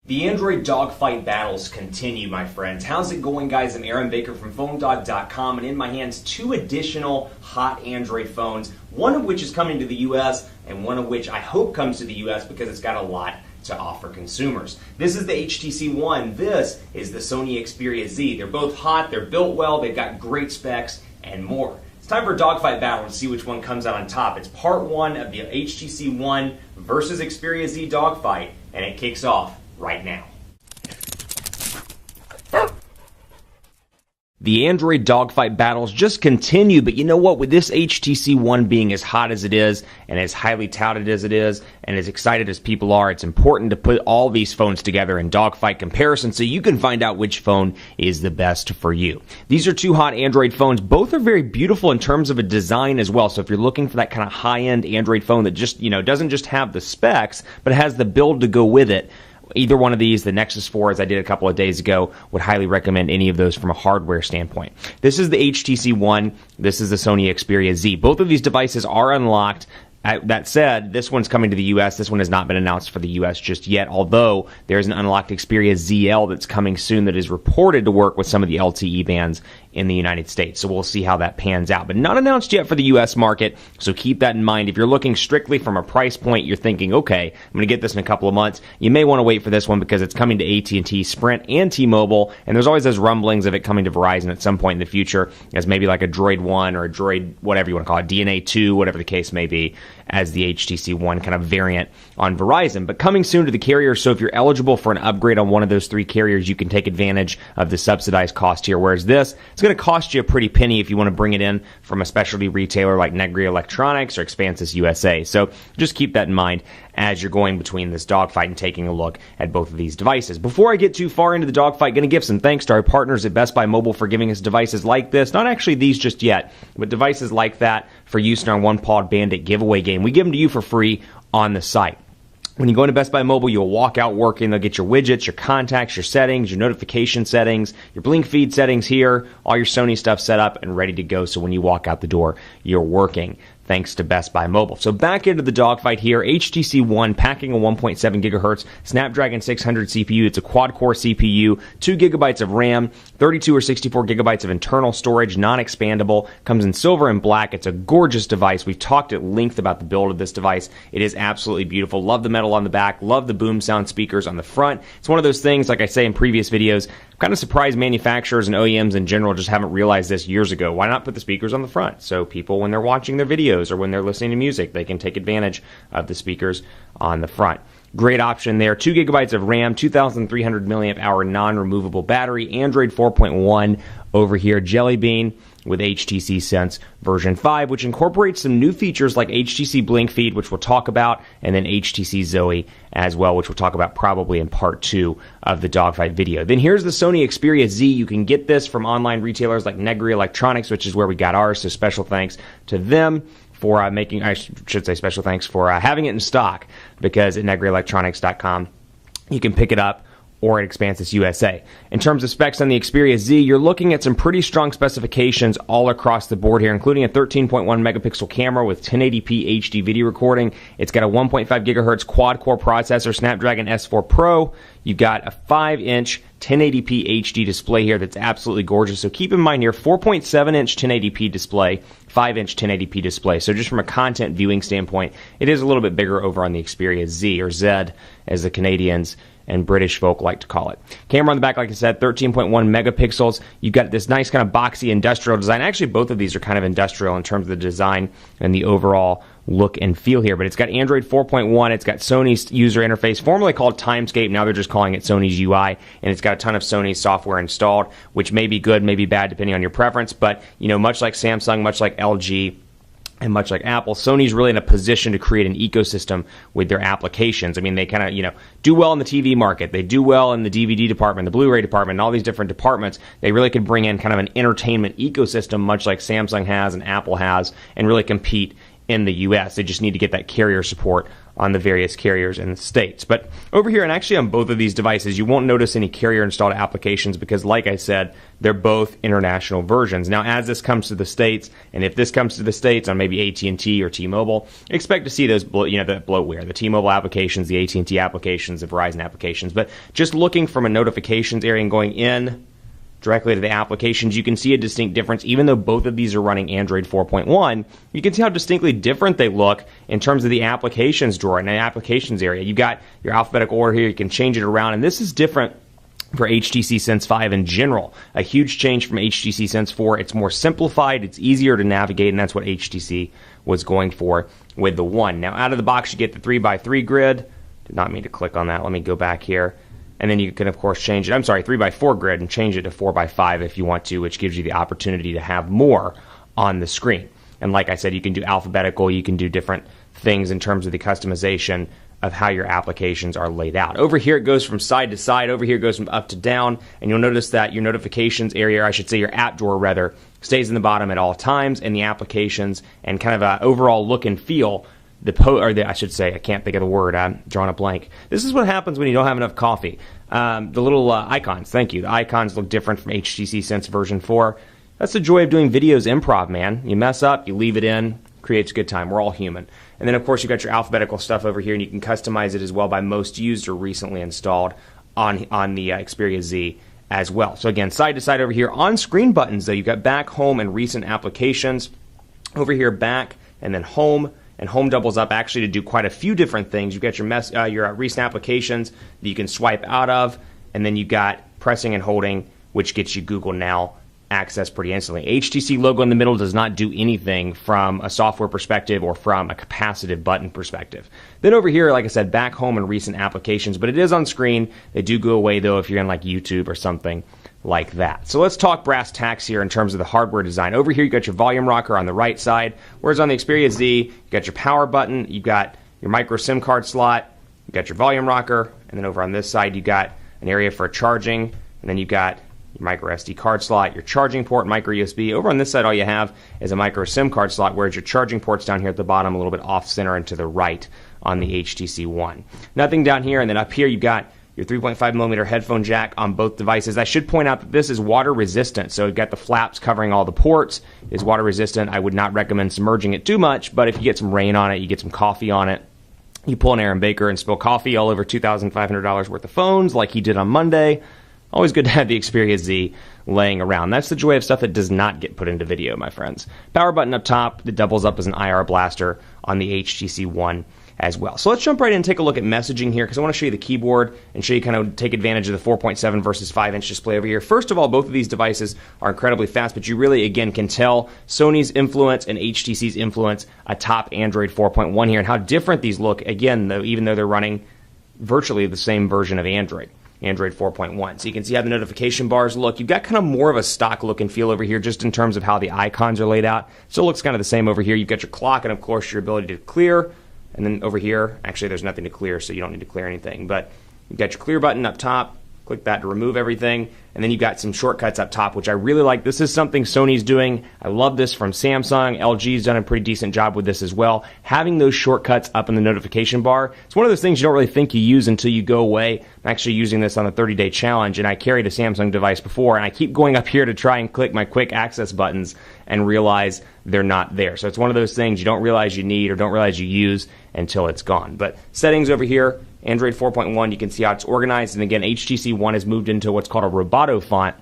The Android dogfight battles continue, my friends. How's it going, guys? I'm Aaron Baker from PhoneDog.com, and in my hands, 2 additional hot Android phones, one of which is coming to the US, and one of which I hope comes to the US because it's got a lot to offer consumers. This is the HTC One. This is the Sony Xperia Z. They're both hot, they're built well, they've got great specs, and more. It's time for a dogfight battle to see which one comes out on top. It's part 1 of the HTC One versus Xperia Z dogfight, and it kicks off right now. The Android dogfight battles just continue, but you know what? With this HTC One being as hot as it is, and as highly touted as it is, and as excited as people are, it's important to put all these phones together in dogfight comparison so you can find out which phone is the best for you. These are 2 hot Android phones. Both are very beautiful in terms of a design as well. So if you're looking for that kind of high-end Android phone that just, doesn't just have the specs, but has the build to go with it, either one of these, the Nexus 4, as I did a couple of days ago, would highly recommend any of those from a hardware standpoint. This is the HTC One. This is the Sony Xperia Z. Both of these devices are unlocked. That said, this one's coming to the US. This one has not been announced for the US just yet, although there's an unlocked Xperia ZL that's coming soon that is reported to work with some of the LTE bands in the United States. So we'll see how that pans out. But not announced yet for the US market, so keep that in mind. If you're looking strictly from a price point, you're thinking, okay, I'm going to get this in a couple of months. You may want to wait for this one because it's coming to AT&T, Sprint, and T-Mobile, and there's always those rumblings of it coming to Verizon at some point in the future as maybe like a Droid 1 or a Droid, whatever you want to call it, DNA 2, whatever the case may be, as the HTC One kind of variant on Verizon. But coming soon to the carrier, so if you're eligible for an upgrade on one of those 3 carriers, you can take advantage of the subsidized cost here, whereas this, it's going to cost you a pretty penny if you want to bring it in from a specialty retailer like Negri Electronics or Expansis USA. So just keep that in mind as you're going between this dogfight and taking a look at both of these devices. Before I get too far into the dogfight, going to give some thanks to our partners at Best Buy Mobile for giving us devices like this. Not actually these just yet, but devices like that for use in our One Pawed Bandit giveaway game. We give them to you for free on the site. When you go into Best Buy Mobile, you'll walk out working. They'll get your widgets, your contacts, your settings, your notification settings, your blink feed settings here, all your Sony stuff set up and ready to go. So when you walk out the door, you're working, thanks to Best Buy Mobile. So back into the dogfight here. HTC One packing a 1.7 gigahertz Snapdragon 600 CPU. It's a quad-core CPU, 2 gigabytes of RAM, 32 or 64 gigabytes of internal storage, non-expandable. Comes in silver and black. It's a gorgeous device. We've talked at length about the build of this device. It is absolutely beautiful. Love the metal on the back. Love the boom sound speakers on the front. It's one of those things, like I say in previous videos, I'm kind of surprised manufacturers and OEMs in general just haven't realized this years ago. Why not put the speakers on the front? So people, when they're watching their videos or when they're listening to music, they can take advantage of the speakers on the front. Great option there. 2 gigabytes of RAM, 2,300 milliamp hour non-removable battery, Android 4.1 over here, Jelly Bean with HTC Sense version 5, which incorporates some new features like HTC Blink Feed, which we'll talk about, and then HTC Zoe as well, which we'll talk about probably in part 2 of the dogfight video. Then here's the Sony Xperia Z. You can get this from online retailers like Negri Electronics, which is where we got ours, so special thanks to them for I should say special thanks for having it in stock, because at negrielectronics.com you can pick it up, or at Expansis USA. In terms of specs on the Xperia Z, you're looking at some pretty strong specifications all across the board here, including a 13.1 megapixel camera with 1080p HD video recording. It's got a 1.5 gigahertz quad-core processor, Snapdragon S4 Pro. You've got a 5-inch 1080p HD display here that's absolutely gorgeous. So keep in mind here, 4.7-inch 1080p display, 5-inch 1080p display. So just from a content viewing standpoint, it is a little bit bigger over on the Xperia Z, or Z, as the Canadians and British folk like to call it. Camera on the back, like I said, 13.1 megapixels. You've got this nice kind of boxy industrial design. Actually, both of these are kind of industrial in terms of the design and the overall look and feel here. But it's got Android 4.1. It's got Sony's user interface, formerly called Timescape. Now they're just calling it Sony's UI. And it's got a ton of Sony software installed, which may be good, may be bad, depending on your preference. But, much like Samsung, much like LG, and much like Apple, Sony's really in a position to create an ecosystem with their applications. I mean, they kind of, do well in the TV market. They do well in the DVD department, the Blu-ray department, and all these different departments. They really could bring in kind of an entertainment ecosystem, much like Samsung has and Apple has, and really compete in the US. They just need to get that carrier support on the various carriers in the States. But over here, and actually on both of these devices, you won't notice any carrier installed applications because, like I said, they're both international versions. Now, as this comes to the States, and if this comes to the States on maybe AT&T or T-Mobile, expect to see those, the bloatware, the T-Mobile applications, the AT&T applications, the Verizon applications. But just looking from a notifications area and going in directly to the applications, you can see a distinct difference. Even though both of these are running Android 4.1, you can see how distinctly different they look in terms of the applications drawer and the applications area. You got your alphabetical order here. You can change it around, and this is different for HTC Sense 5 in general. A huge change from HTC Sense 4. It's more simplified. It's easier to navigate, and that's what HTC was going for with the One. Now, out of the box, you get the 3x3 grid. Did not mean to click on that. Let me go back here. And then you can, of course, change it. 3x4 grid and change it to 4x5 if you want to, which gives you the opportunity to have more on the screen. And like I said, you can do alphabetical. You can do different things in terms of the customization of how your applications are laid out. Over here, it goes from side to side. Over here, it goes from up to down. And you'll notice that your notifications area, or I should say your app drawer rather, stays in the bottom at all times. And the applications and kind of an overall look and feel, I can't think of the word. I'm drawing a blank. This is what happens when you don't have enough coffee. The little icons, thank you. The icons look different from HTC Sense version 4. That's the joy of doing videos improv, man. You mess up, you leave it in, creates a good time. We're all human. And then, of course, you got your alphabetical stuff over here, and you can customize it as well by most used or recently installed on the Xperia Z as well. So again, side to side over here. On screen buttons, though, you've got back, home, and recent applications. Over here, back, and then home. And home doubles up actually to do quite a few different things. You've got your recent applications that you can swipe out of, and then you've got pressing and holding, which gets you Google Now access pretty instantly. HTC logo in the middle does not do anything from a software perspective or from a capacitive button perspective. Then over here, like I said, back, home, and recent applications, but it is on screen. They do go away, though, if you're in like YouTube or something like that. So let's talk brass tacks here in terms of the hardware design. Over here, you got your volume rocker on the right side, whereas on the Xperia Z, you got your power button, you got your micro SIM card slot, you got your volume rocker, and then over on this side, you got an area for charging, and then you got your micro SD card slot, your charging port, micro USB. Over on this side, all you have is a micro SIM card slot, whereas your charging port's down here at the bottom, a little bit off center and to the right on the HTC One. Nothing down here, and then up here, you got your 3.5 millimeter headphone jack on both devices. I should point out that this is water resistant, so you've got the flaps covering all the ports. It is water resistant. I would not recommend submerging it too much, but if you get some rain on it, you get some coffee on it, you pull an Aaron Baker and spill coffee all over $2,500 worth of phones like he did on Monday, always good to have the Xperia Z laying around. That's the joy of stuff that does not get put into video, my friends. Power button up top that doubles up as an IR blaster on the HTC One as well. So let's jump right in and take a look at messaging here because I want to show you the keyboard and show you kind of take advantage of the 4.7 versus 5-inch display over here. First of all, both of these devices are incredibly fast, but you really, again, can tell Sony's influence and HTC's influence atop Android 4.1 here and how different these look, again, though, even though they're running virtually the same version of Android 4.1. So you can see how the notification bars look. You've got kind of more of a stock look and feel over here just in terms of how the icons are laid out. Still looks kind of the same over here. You've got your clock and, of course, your ability to clear. And then over here, actually there's nothing to clear, so you don't need to clear anything. But you've got your clear button up top. Click that to remove everything. And then you've got some shortcuts up top, which I really like. This is something Sony's doing. I love this from Samsung. LG's done a pretty decent job with this as well. Having those shortcuts up in the notification bar, it's one of those things you don't really think you use until you go away. I'm actually using this on the 30-day challenge, and I carried a Samsung device before, and I keep going up here to try and click my quick access buttons and realize they're not there. So it's one of those things you don't realize you need or don't realize you use until it's gone. But settings over here, Android 4.1, you can see how it's organized. And again, HTC One has moved into what's called a Roboto font.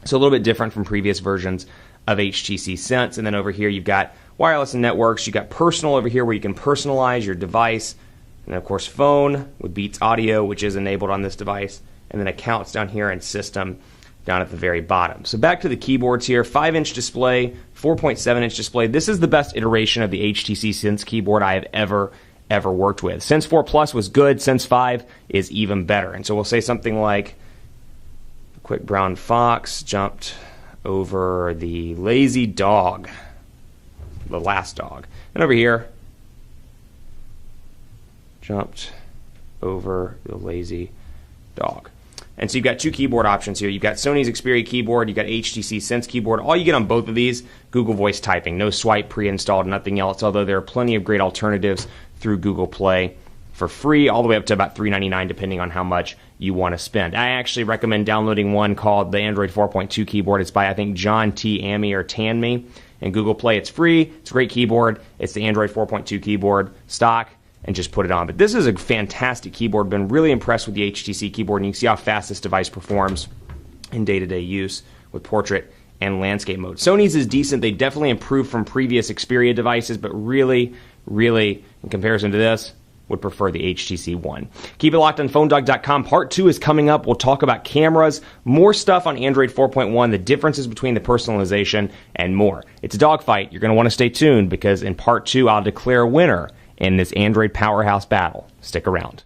So a little bit different from previous versions of HTC Sense. And then over here, you've got wireless and networks. You've got personal over here where you can personalize your device. And then, of course, phone with Beats Audio, which is enabled on this device. And then accounts down here and system down at the very bottom. So back to the keyboards here, 5-inch display, 4.7-inch display. This is the best iteration of the HTC Sense keyboard I have ever worked with. Sense 4 Plus was good. Sense 5 is even better. And so we'll say something like, the quick brown fox jumped over the lazy dog, the last dog. And over here, jumped over the lazy dog. And so you've got two keyboard options here. You've got Sony's Xperia keyboard, you've got HTC Sense keyboard. All you get on both of these, Google Voice typing. No swipe pre-installed, nothing else, although there are plenty of great alternatives through Google Play for free, all the way up to about $3.99 depending on how much you want to spend. I actually recommend downloading one called the Android 4.2 keyboard. It's by, I think, John T. Amey or Tanmi. And Google Play, it's free. It's a great keyboard. It's the Android 4.2 keyboard, stock, and just put it on. But this is a fantastic keyboard. Been really impressed with the HTC keyboard, and you can see how fast this device performs in day-to-day use with portrait and landscape mode. Sony's is decent. They definitely improved from previous Xperia devices, but really, in comparison to this, would prefer the HTC One. Keep it locked on PhoneDog.com. Part 2 is coming up. We'll talk about cameras, more stuff on Android 4.1, the differences between the personalization, and more. It's a dogfight. You're going to want to stay tuned because in Part 2, I'll declare a winner in this Android powerhouse battle. Stick around.